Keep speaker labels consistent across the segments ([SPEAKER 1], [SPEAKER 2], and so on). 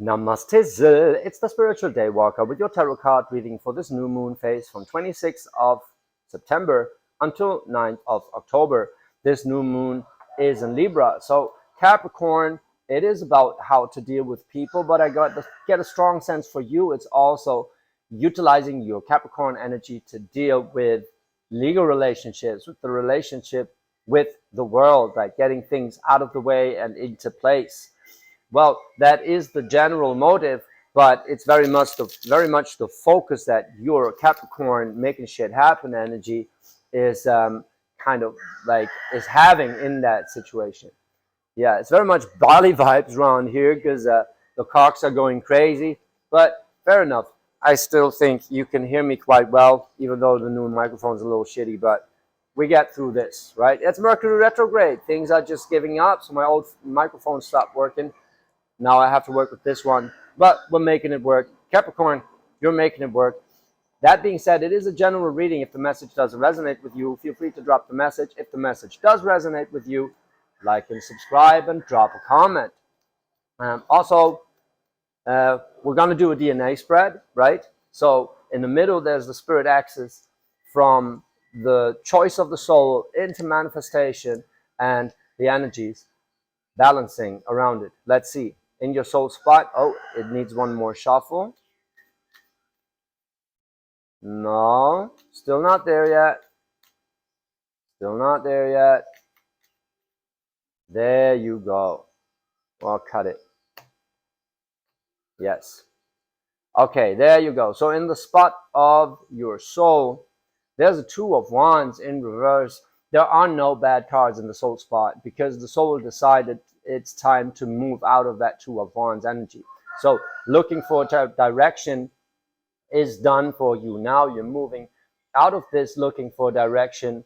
[SPEAKER 1] Namaste Zil. It's the Spiritual Daywalker with your tarot card reading for this new moon phase from 26th of September until 9th of October. This new moon is in Libra. So Capricorn, it is about how to deal with people, but I get a strong sense for you. It's also utilizing your Capricorn energy to deal with legal relationships, with the relationship with the world, like getting things out of the way and into place. Well, that is the general motive, but it's very much the focus that your Capricorn making shit happen energy is kind of like is having in that situation. Yeah, it's very much Bali vibes around here because the cocks are going crazy. But fair enough. I still think you can hear me quite well, even though the new microphone's a little shitty. But we get through this, right? It's Mercury retrograde. Things are just giving up. So my old microphone stopped working. Now I have to work with this one, but we're making it work. Capricorn, you're making it work. That being said, it is a general reading. If the message doesn't resonate with you, feel free to drop the message. If the message does resonate with you, like and subscribe and drop a comment. Also, we're going to do a DNA spread, right? So in the middle, there's the spirit axis from the choice of the soul into manifestation and the energies balancing around it. Let's see. In your soul spot, oh, it needs one more shuffle. No, still not there yet. Still not there yet. There you go. Well, cut it. Yes. Okay, there you go. So in the spot of your soul, there's a Two of Wands in reverse. There are no bad cards in the soul spot because the soul decided it's time to move out of that Two of Wands energy. So looking for direction is done for you. Now you're moving out of this looking for direction.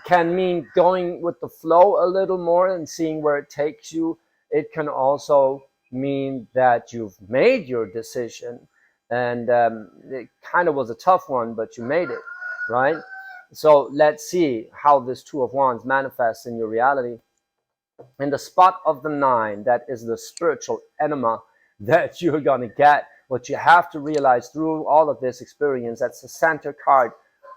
[SPEAKER 1] Can mean going with the flow a little more and seeing where it takes you. It can also mean that you've made your decision and it kind of was a tough one, but you made it, right? So let's see how this Two of Wands manifests in your reality. In the spot of the 9, that is the spiritual enema that you're going to get. What you have to realize through all of this experience, that's the center card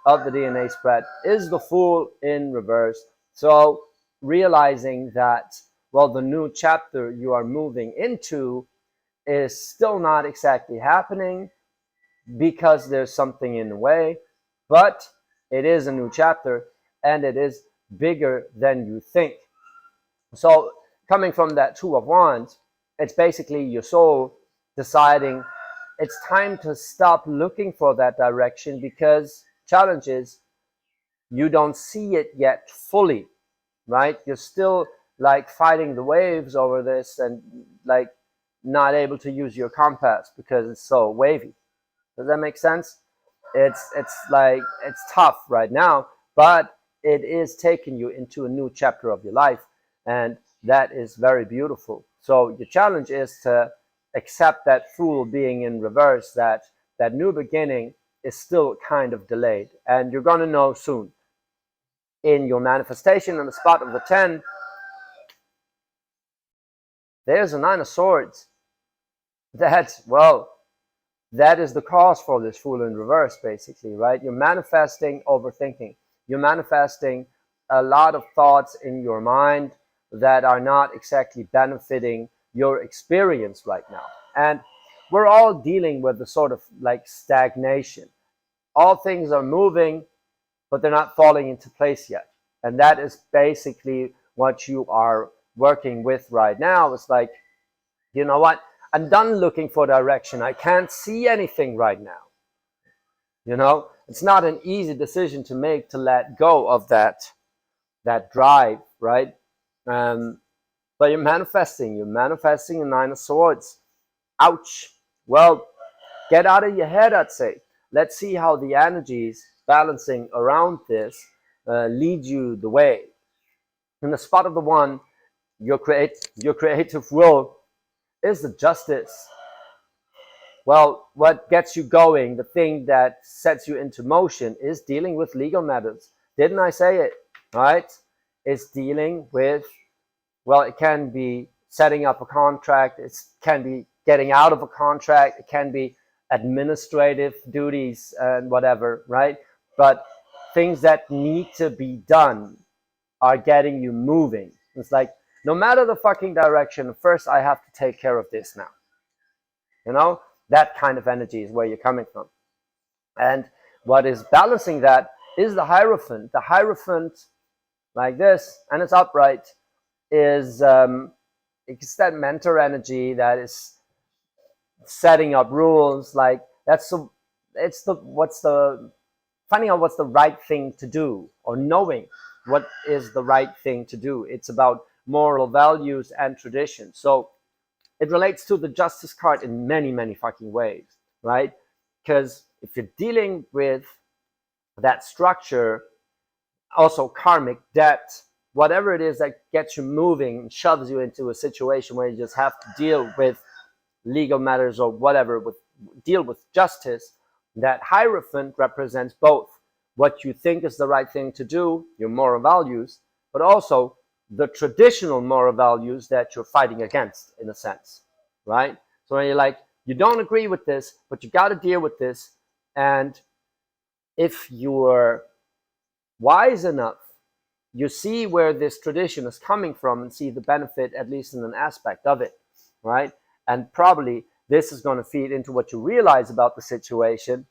[SPEAKER 1] of the DNA spread, is the Fool in reverse. So realizing that, well, the new chapter you are moving into is still not exactly happening because there's something in the way, but it is a new chapter and it is bigger than you think. So coming from that Two of Wands, it's basically your soul deciding it's time to stop looking for that direction because challenge is you don't see it yet fully, right? You're still like fighting the waves over this and like not able to use your compass because it's so wavy. Does that make sense? It's like it's tough right now, but it is taking you into a new chapter of your life, and that is very beautiful. So your challenge is to accept that Fool being in reverse, that new beginning is still kind of delayed, and you're going to know soon. In your manifestation, on the spot of the 10, there's a 9 of Swords. That's, well, that is the cause for this Fool in reverse, basically, right? You're manifesting overthinking. You're manifesting a lot of thoughts in your mind that are not exactly benefiting your experience right now. And we're all dealing with the sort of like stagnation. All things are moving, but they're not falling into place yet. And that is basically what you are working with right now. It's like, you know what? I'm done looking for direction. I can't see anything right now. You know, it's not an easy decision to make to let go of that drive, right? But you're manifesting a 9 of Swords. Ouch. Well, get out of your head, I'd say. Let's see how the energies balancing around this lead you the way. In the spot of the 1, your creative will is the Justice. Well, what gets you going, the thing that sets you into motion, is dealing with legal matters. Didn't I say it? Right? It's dealing with, well, it can be setting up a contract. It can be getting out of a contract. It can be administrative duties and whatever, right? But things that need to be done are getting you moving. It's like, no matter the fucking direction, first I have to take care of this now. You know, that kind of energy is where you're coming from. And what is balancing that is the Hierophant. The Hierophant, like this, and it's upright, is it's that mentor energy that is setting up rules. Like it's the finding out what's the right thing to do, or knowing what is the right thing to do. It's about moral values and tradition. So it relates to the Justice card in many, many fucking ways, right? Because if you're dealing with that structure, also karmic debt, whatever it is that gets you moving and shoves you into a situation where you just have to deal with legal matters or whatever, deal with justice, that Hierophant represents both what you think is the right thing to do, your moral values, but also the traditional moral values that you're fighting against, in a sense, right? So when you're like, you don't agree with this, but you got to deal with this, and if you're wise enough, you see where this tradition is coming from and see the benefit, at least in an aspect of it, right? And probably this is going to feed into what you realize about the situation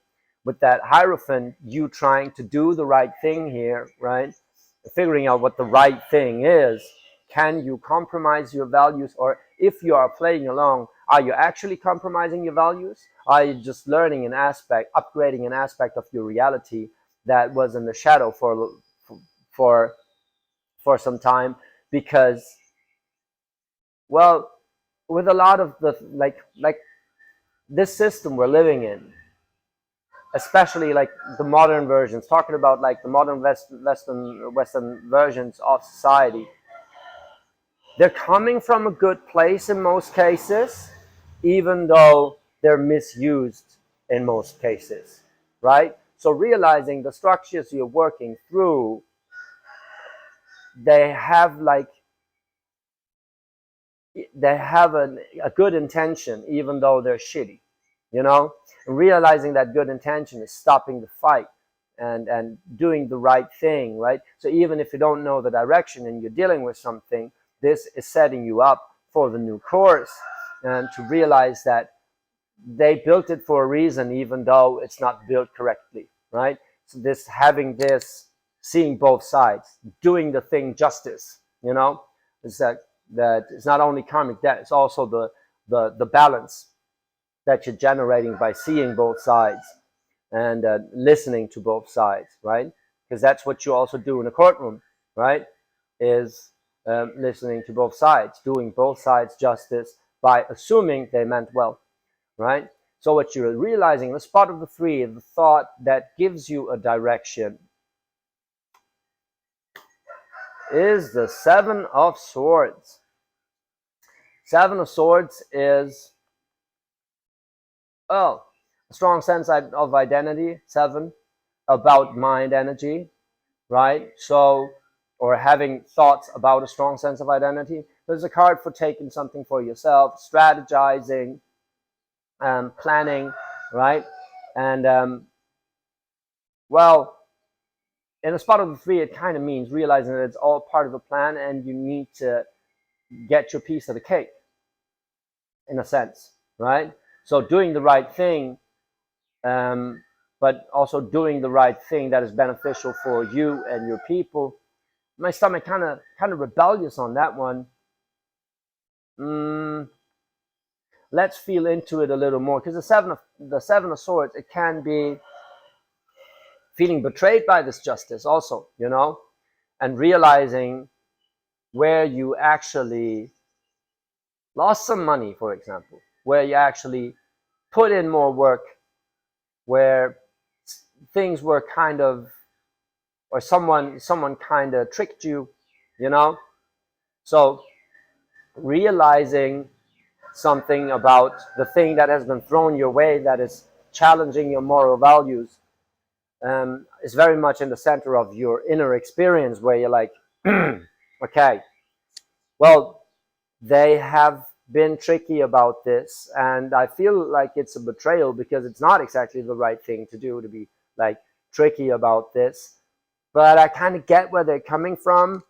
[SPEAKER 1] with that Hierophant, you trying to do the right thing here, right? Figuring out what the right thing is. Can you compromise your values? Or if you are playing along, are you actually compromising your values? Are you just learning an aspect, upgrading an aspect of your reality that was in the shadow for some time? Because, well, with a lot of the like this system we're living in, especially like the modern versions, talking about like the modern Western versions of society, they're coming from a good place in most cases, even though they're misused in most cases, right? So realizing the structures you're working through, they have a good intention, even though they're shitty, you know? And realizing that good intention is stopping the fight and doing the right thing, right? So even if you don't know the direction and you're dealing with something, this is setting you up for the new course, and to realize that they built it for a reason, even though it's not built correctly, right? So seeing both sides, doing the thing justice, you know, is that it's not only karmic debt, it's also the balance that you're generating by seeing both sides and listening to both sides, right? Because that's what you also do in a courtroom, right? Is listening to both sides, doing both sides justice by assuming they meant well, right? So what you're realizing, the spot of the three, the thought that gives you a direction, is the Seven of Swords. Seven of Swords is, a strong sense of identity. Seven, about mind energy, right? So, or having thoughts about a strong sense of identity. There's a card for taking something for yourself, strategizing, planning, right? And well, in a spot of the three, it kind of means realizing that it's all part of a plan, and you need to get your piece of the cake, in a sense, right? So doing the right thing, but also doing the right thing that is beneficial for you and your people. My stomach kind of rebellious on that one. Let's feel into it a little more, because the seven of Swords, it can be feeling betrayed by this justice also, you know, and realizing where you actually lost some money, for example, where you actually put in more work, where things were kind of, or someone kind of tricked you, you know. So realizing something about the thing that has been thrown your way that is challenging your moral values is very much in the center of your inner experience, where you're like, okay, well, they have been tricky about this, and I feel like it's a betrayal because it's not exactly the right thing to do to be like tricky about this. But I kind of get where they're coming from.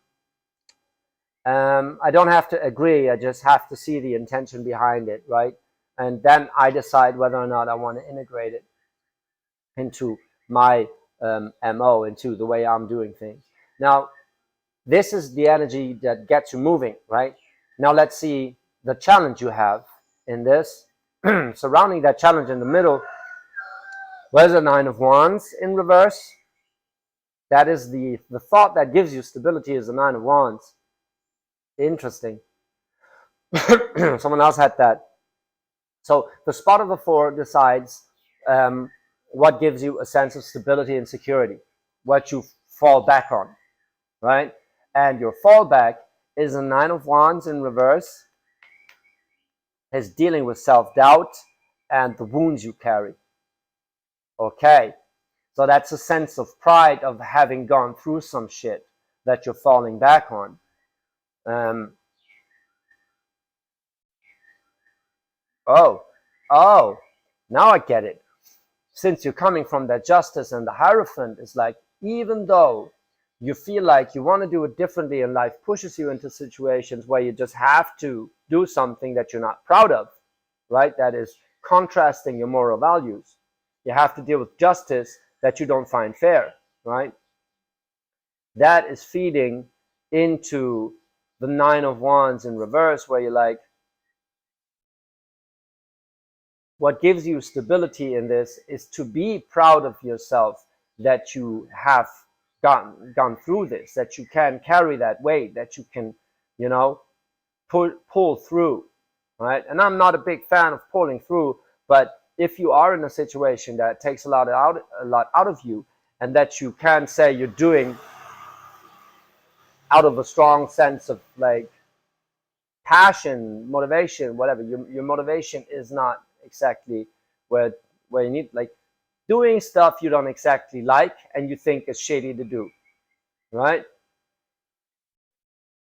[SPEAKER 1] I don't have to agree. I just have to see the intention behind it, right? And then I decide whether or not I want to integrate it into my MO, into the way I'm doing things. Now, this is the energy that gets you moving, right? Now, let's see the challenge you have in this. Surrounding that challenge in the middle, where's the Nine of Wands in reverse? That is the thought that gives you stability is the Nine of Wands. Interesting. Someone else had that. So the spot of the four decides what gives you a sense of stability and security, what you fall back on, right? And your fallback is a Nine of Wands in reverse, is dealing with self-doubt and the wounds you carry. Okay, so that's a sense of pride of having gone through some shit that you're falling back on. Oh, now I get it. Since you're coming from that Justice and the Hierophant, it's like, even though you feel like you want to do it differently and life pushes you into situations where you just have to do something that you're not proud of, right? That is contrasting your moral values. You have to deal with justice that you don't find fair, right? That is feeding into the Nine of Wands in reverse, where you're like, what gives you stability in this is to be proud of yourself that you have gone through this, that you can carry that weight, that you can, you know, pull through, right? And I'm not a big fan of pulling through, but if you are in a situation that takes a lot out of you, and that you can say you're doing out of a strong sense of like passion, motivation, whatever, your motivation is not exactly where you need, like doing stuff you don't exactly like and you think is shady to do, right?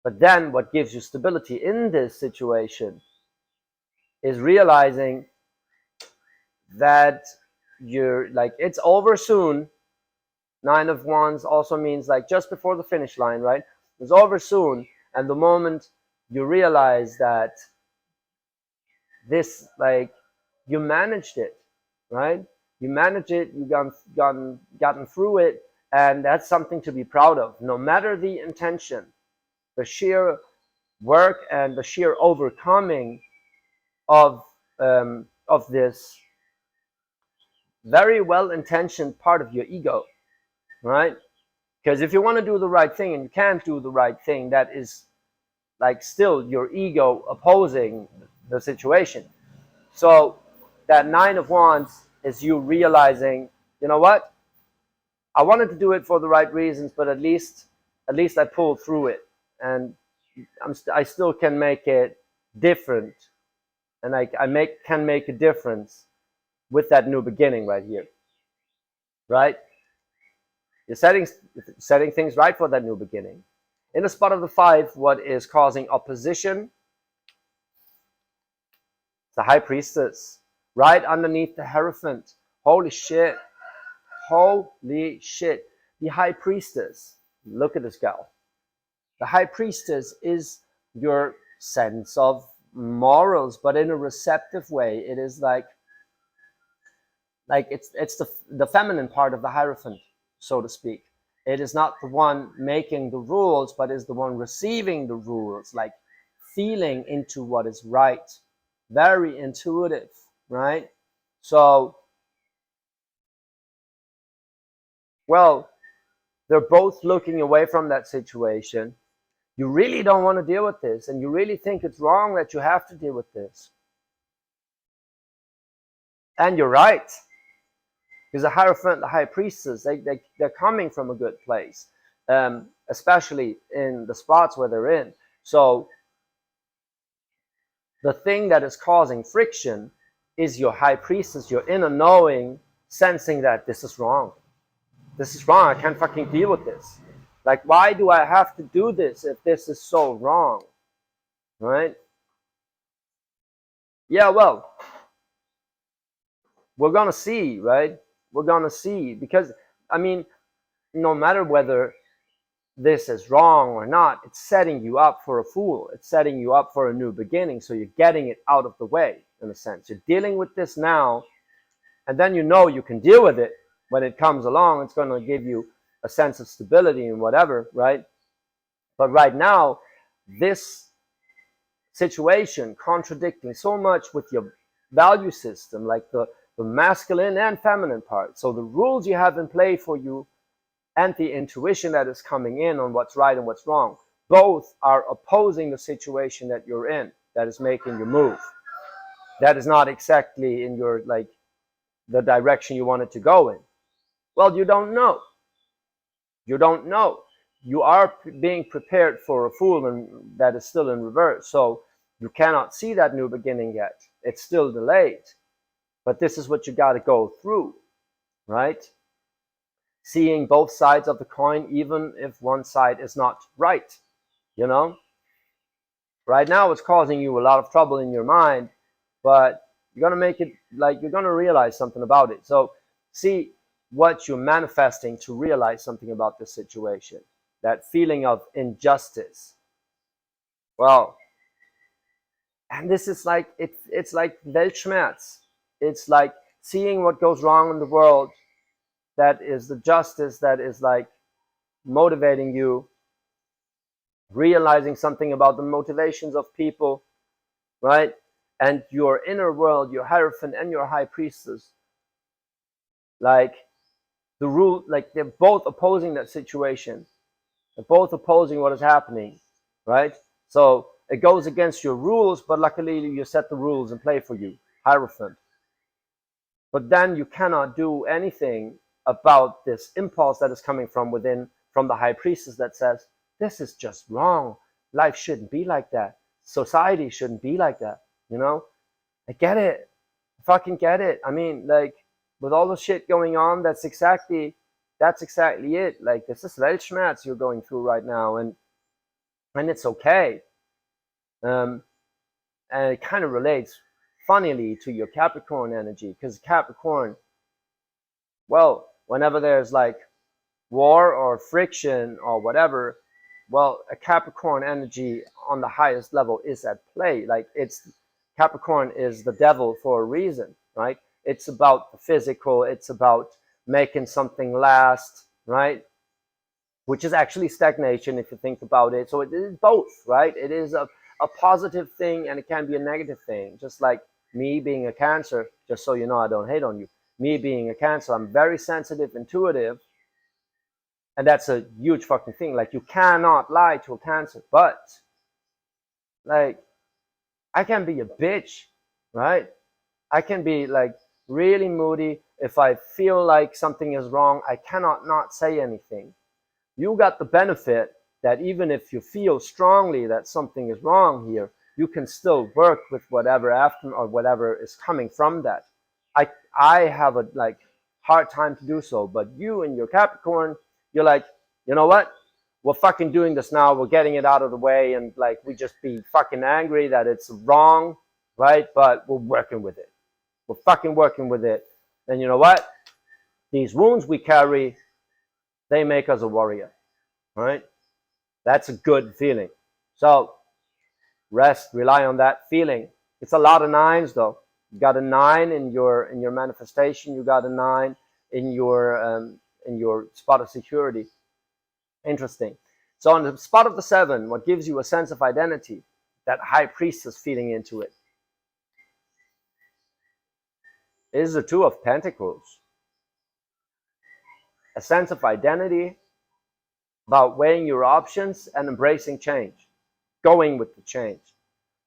[SPEAKER 1] But then what gives you stability in this situation is realizing that you're like, it's over soon. Nine of Wands also means like just before the finish line, right? It's over soon. And the moment you realize that this, like, you managed it, right? You managed it, you gotten through it, and that's something to be proud of. No matter the intention, the sheer work and the sheer overcoming of this very well-intentioned part of your ego, right? Because if you want to do the right thing and you can't do the right thing, that is like still your ego opposing the situation. So that Nine of Wands is you realizing, you know what? I wanted to do it for the right reasons, but at least I pulled through it, and I still can make it different, and I can make a difference with that new beginning right here, right? You're setting things right for that new beginning. In the spot of the five, what is causing opposition? The High Priestess, right underneath the Hierophant. Holy shit. Holy shit. The High Priestess. Look at this gal. The High Priestess is your sense of morals, but in a receptive way. It is like it's the feminine part of the Hierophant, so to speak. It is not the one making the rules, but is the one receiving the rules, like feeling into what is right. Very intuitive, right? So, well, they're both looking away from that situation. You really don't want to deal with this, and you really think it's wrong that you have to deal with this. And you're right. Because the Hierophant, the High Priestess, they're coming from a good place, especially in the spots where they're in. So the thing that is causing friction is your High Priestess, your inner knowing, sensing that this is wrong. This is wrong. I can't fucking deal with this. Like, why do I have to do this if this is so wrong? Right? Yeah, well, we're gonna see, right? We're gonna see because I mean, no matter whether this is wrong or not, it's setting you up for a fool. It's setting you up for a new beginning. So you're getting it out of the way, in a sense. You're dealing with this now, and then you know you can deal with it when it comes along. It's going to give you a sense of stability and whatever, right? But right now, this situation contradicting so much with your value system, like the masculine and feminine part. So the rules you have in play for you and the intuition that is coming in on what's right and what's wrong, both are opposing the situation that you're in, that is making you move. That is not exactly in your, like, the direction you want it to go in. Well, you don't know. You don't know. You are being prepared for a fool, and that is still in reverse. So you cannot see that new beginning yet. It's still delayed. But this is what you got to go through, right? Seeing both sides of the coin, even if one side is not right. You know, right now it's causing you a lot of trouble in your mind, but you're going to make it, like, you're going to realize something about it. So see what you're manifesting to realize something about this situation, that feeling of injustice. Well, and this is like, it's like Weltschmerz. It's like seeing what goes wrong in the world. That is the justice that is like motivating you, realizing something about the motivations of people, right? And your inner world, your Hierophant and your High Priestess, like the rule, like they're both opposing that situation. They're both opposing what is happening, right? So it goes against your rules, but luckily you set the rules in play for you, Hierophant. But then you cannot do anything about this impulse that is coming from within, from the High Priestess, that says, this is just wrong. Life shouldn't be like that. Society shouldn't be like that. You know, I get it. I fucking get it. I mean, like, with all the shit going on, that's exactly it. Like, this is Weltschmerz you're going through right now, and it's okay. And it kind of relates funnily to your Capricorn energy, because Capricorn, well, whenever there's like war or friction or whatever, well, a Capricorn energy on the highest level is at play. Like, it's, Capricorn is the devil for a reason, right? It's about the physical, it's about making something last, right? Which is actually stagnation if you think about it. So it is both, right? It is a positive thing and it can be a negative thing. Just like me being a Cancer, just so you know, I don't hate on you. Me being a Cancer, I'm very sensitive, intuitive, and that's a huge fucking thing. Like, you cannot lie to a Cancer, but like, I can be a bitch, right? I can be like really moody. If I feel like something is wrong, I cannot not say anything. You got the benefit that even if you feel strongly that something is wrong here, you can still work with whatever after or whatever is coming from that. I have a like hard time to do so, but you and your Capricorn, you're like, you know what? We're fucking doing this now. We're getting it out of the way, and like, we just be fucking angry that it's wrong, right? But we're working with it. We're fucking working with it. And you know what? These wounds we carry, they make us a warrior, right? That's a good feeling. So rest, rely on that feeling. It's a lot of nines though. You got a 9 in your manifestation. You got a 9 in your spot of security. Interesting. So on the spot of the 7, what gives you a sense of identity, that High Priestess feeding into it, is the 2 of Pentacles. A sense of identity, about weighing your options and embracing change, going with the change,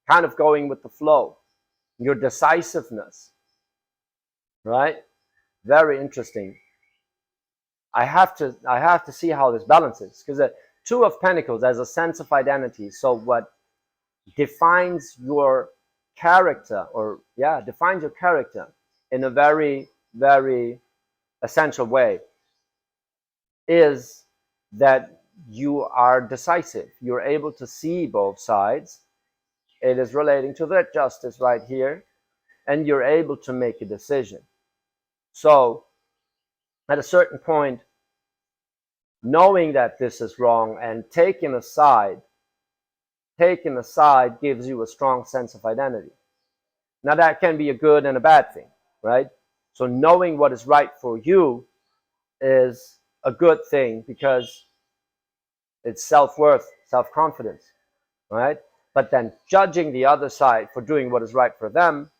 [SPEAKER 1] kind of going with the flow, your decisiveness, right? Very interesting. I have to see how this balances, because the 2 of Pentacles has a sense of identity. So what defines your character, or yeah, defines your character in a very, very essential way, is that you are decisive. You're able to see both sides. It is relating to that justice right here. and you're able to make a decision. So at a certain point, knowing that this is wrong and taking a side gives you a strong sense of identity. Now that can be a good and a bad thing, right? So knowing what is right for you is a good thing because it's self-worth, self-confidence, right? But then judging the other side for doing what is right for them,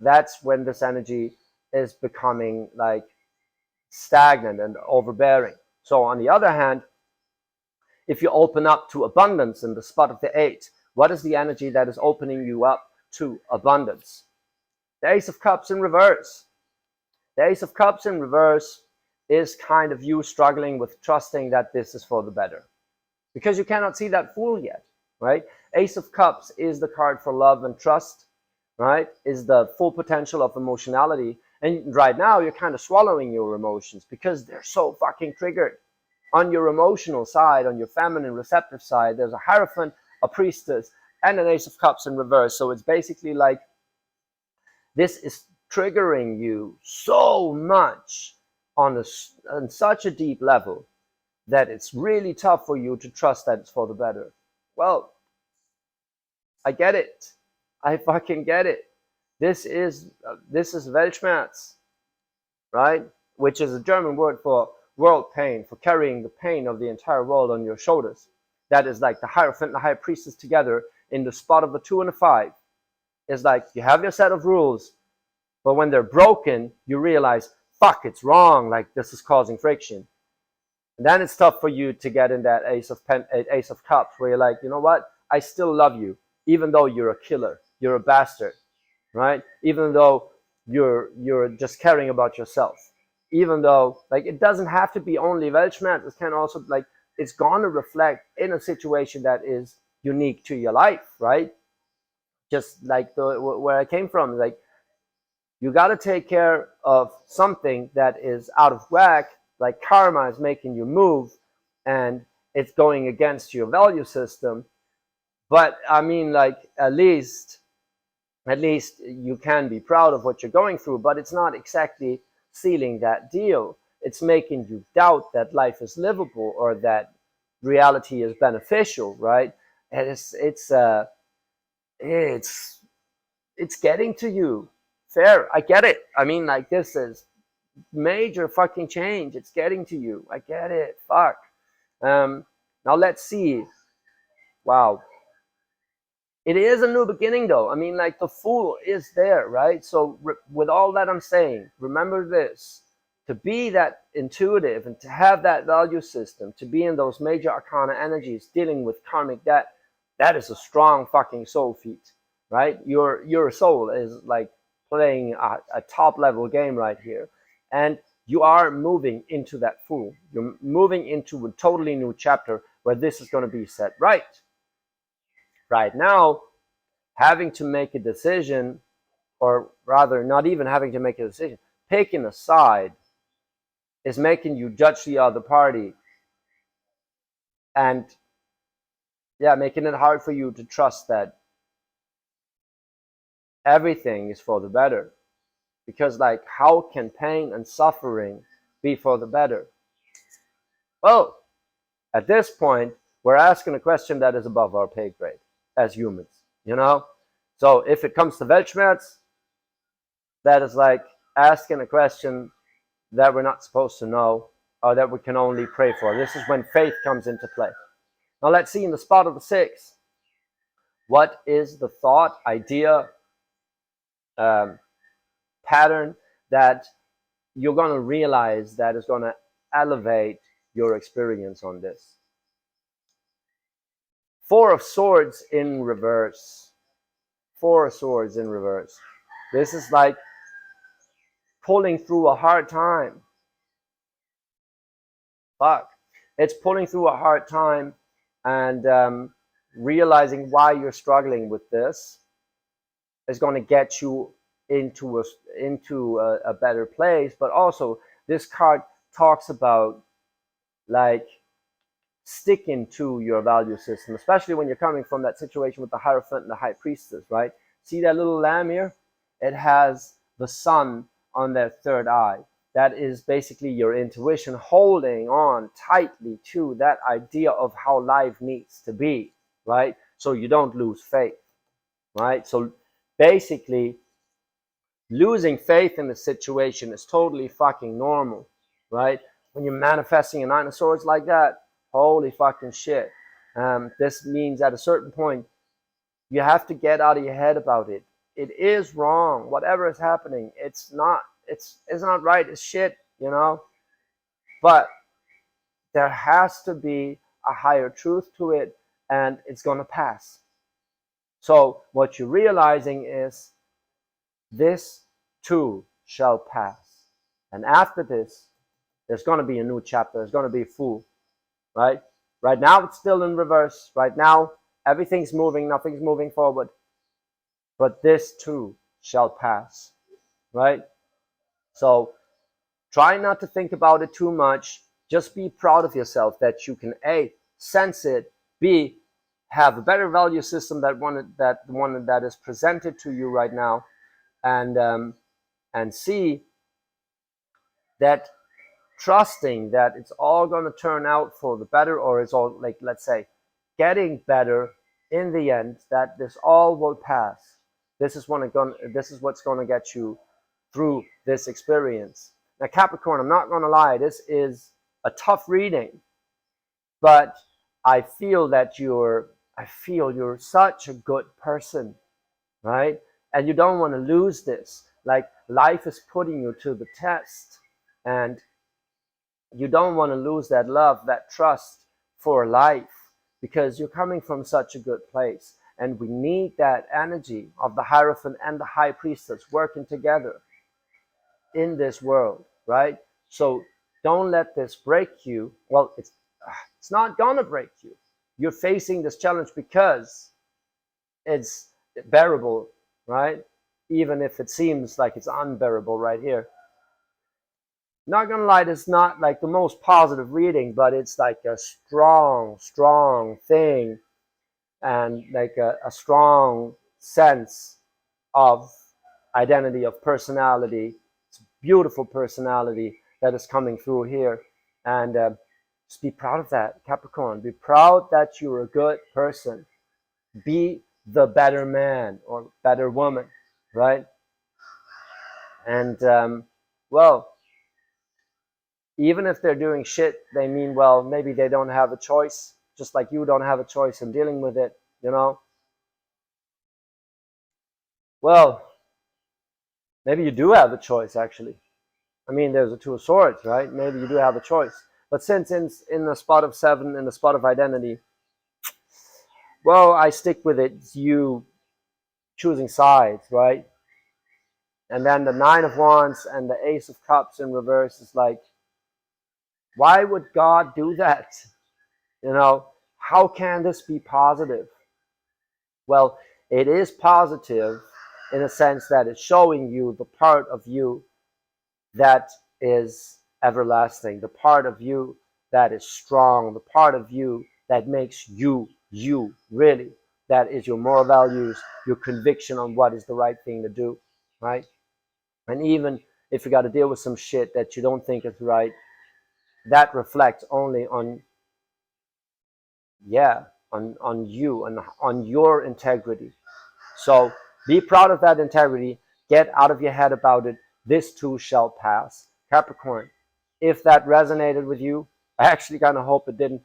[SPEAKER 1] that's when this energy is becoming like stagnant and overbearing. So on the other hand, if you open up to abundance in the spot of the 8, what is the energy that is opening you up to abundance? The Ace of Cups in reverse. The Ace of Cups in reverse is kind of you struggling with trusting that this is for the better, because you cannot see that Fool yet, right? Ace of Cups is the card for love and trust, right? Is the full potential of emotionality. And right now you're kind of swallowing your emotions because they're so fucking triggered. On your emotional side, on your feminine receptive side, there's a Hierophant, a Priestess, and an Ace of Cups in reverse. So it's basically like this is triggering you so much on such a deep level that it's really tough for you to trust that it's for the better. Well, I get it. I fucking get it. This is Weltschmerz, right? Which is a German word for world pain, for carrying the pain of the entire world on your shoulders. That is like the Hierophant and the High Priestess together in the spot of the 2 and a 5. It's like you have your set of rules, but when they're broken, you realize, fuck, it's wrong. Like this is causing friction. And then it's tough for you to get in that Ace of Cups where you're like, you know what? I still love you, even though you're a killer, you're a bastard, right? Even though you're just caring about yourself. Even though, like, it doesn't have to be only Weltschmerz. It can also, like, it's gonna reflect in a situation that is unique to your life, right? Just like where I came from, like, you got to take care of something that is out of whack, like karma is making you move and it's going against your value system. But I mean, like, at least you can be proud of what you're going through, but it's not exactly sealing that deal. It's making you doubt that life is livable or that reality is beneficial, right? And it's getting to you. Fair, I get it. I mean, like, this is major fucking change. It's getting to you. I get it. Fuck. Now let's see. Wow. It is a new beginning, though. I mean, like, the Fool is there, right? So with all that I'm saying, remember this. To be that intuitive and to have that value system, to be in those major arcana energies dealing with karmic debt, that is a strong fucking soul feat, right? Your soul is like playing a top level game right here. And you are moving into that Fool. You're moving into a totally new chapter where this is going to be set right. Right now, having to make a decision, or rather not even having to make a decision, picking a side is making you judge the other party and, yeah, making it hard for you to trust that everything is for the better. Because, like, how can pain and suffering be for the better? Well, at this point, we're asking a question that is above our pay grade as humans, you know? So if it comes to Weltschmerz, that is like asking a question that we're not supposed to know or that we can only pray for. This is when faith comes into play. Now let's see in the spot of the 6. What is the thought, idea, pattern that you're going to realize that is going to elevate your experience on this? 4 of Swords in reverse. 4 of Swords in reverse. This is like pulling through a hard time. Fuck. It's pulling through a hard time and realizing why you're struggling with this is going to get you into a better place. But also, this card talks about, like, sticking to your value system, especially when you're coming from that situation with the Hierophant and the High Priestess, right? See that little lamb here? it has the sun on their third eye. That is basically your intuition holding on tightly to that idea of how life needs to be, right? So you don't lose faith, right? So basically, losing faith in the situation is totally fucking normal, right? When you're manifesting a nine of swords like that, holy fucking shit. This means at a certain point, you have to get out of your head about it. It is wrong. Whatever is happening, it's not right. It's shit, you know? But there has to be a higher truth to it, and it's going to pass. So what you're realizing is this too shall pass. And after this, there's going to be a new chapter. There's going to be full, right? Right now, it's still in reverse. Right now, everything's moving. Nothing's moving forward. But this too shall pass, right? So try not to think about it too much. Just be proud of yourself that you can A, sense it, B, have a better value system that the one that is presented to you right now, and C, that trusting that it's all going to turn out for the better, or it's all, like, let's say, getting better in the end, that this all will pass. This is what's going to get you through this experience. Now, Capricorn, I'm not going to lie, this is a tough reading, but I feel you're such a good person, right? And you don't want to lose this. Like, life is putting you to the test, and you don't want to lose that love, that trust for life, because you're coming from such a good place. And we need that energy of the Hierophant and the High Priestess working together in this world, right? So don't let this break you. Well, it's not gonna break you. You're facing this challenge because it's bearable, right? Even if it seems like it's unbearable right here. Not gonna lie, it's not like the most positive reading, but it's like a strong thing, and like a strong sense of identity, of personality. It's beautiful personality that is coming through here, and just be proud of that, Capricorn. Be proud that you're a good person. Be the better man or better woman, right? And well, even if they're doing shit, they mean well. Maybe they don't have a choice, just like you don't have a choice in dealing with it, you know? Well, maybe you do have a choice, actually. I mean, there's a Two of Swords, right? Maybe you do have a choice. But since in the spot of 7, in the spot of identity, well, I stick with it. It's you choosing sides, right? And then the Nine of Wands and the Ace of Cups in reverse is like, why would God do that? You know, how can this be positive? Well, it is positive in a sense that it's showing you the part of you that is everlasting, the part of you that is strong, the part of you that makes you, really. That is your moral values, your conviction on what is the right thing to do, right? And even if you got to deal with some shit that you don't think is right, that reflects only on, on you and on your integrity. So be proud of that integrity. Get out of your head about it. This too shall pass. Capricorn, if that resonated with you, I actually kind of hope it didn't.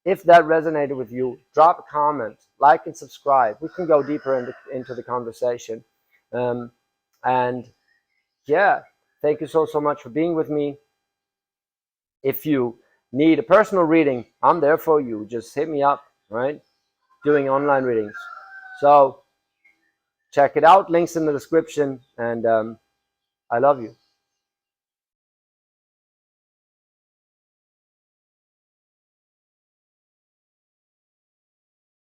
[SPEAKER 1] If that resonated with you, drop a comment, like and subscribe. We can go deeper into the conversation. And yeah, thank you so much for being with me. If you need a personal reading, I'm there for you. Just hit me up, right? Doing online readings. So check it out. Links in the description. And I love you.